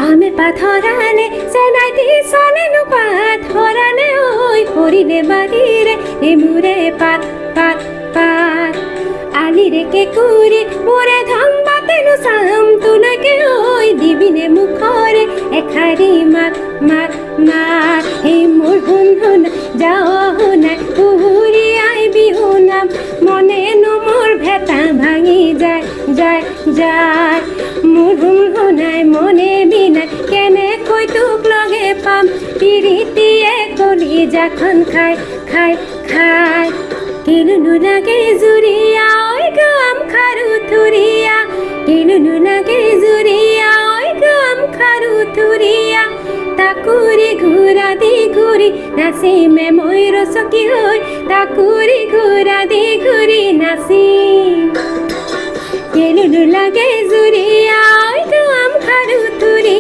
আমি পাথরালে সেনাইতি সলেনু পাথরালে ওই পরিলে বাড়িরে এমুরে পাত পাত পাত আলিরে কে কুরি মোরে ধম্বাতেনু সাম তুনাকে ওই দিবিনে মুখরে এখারি মাত মাত মাত হে মোর হুন হুন যাও হুনা উহুরি আই বিহুনাম মনে নু মোর ভেতা ভাঙি যায় যায় যায় মোর হুন হুনাই মনে বিনা কেনে কই তুক লগে পাম পিরিতিয়ে কলি যখন খায় খায় খায় কিলুনু লাগে জুরিয়া ওই গাম খারু থুরিয়া কিলুনু লাগে জুরিয়া ওই গাম খারু থুরিয়া তাকুরি ঘুরা দি ঘুরি নাসি মে ময়ূর সখী হই তাকুরি ঘুরা দি ঘুরি নাসি কিলুনু লাগে জুরিয়া ওই গাম খারু থুরি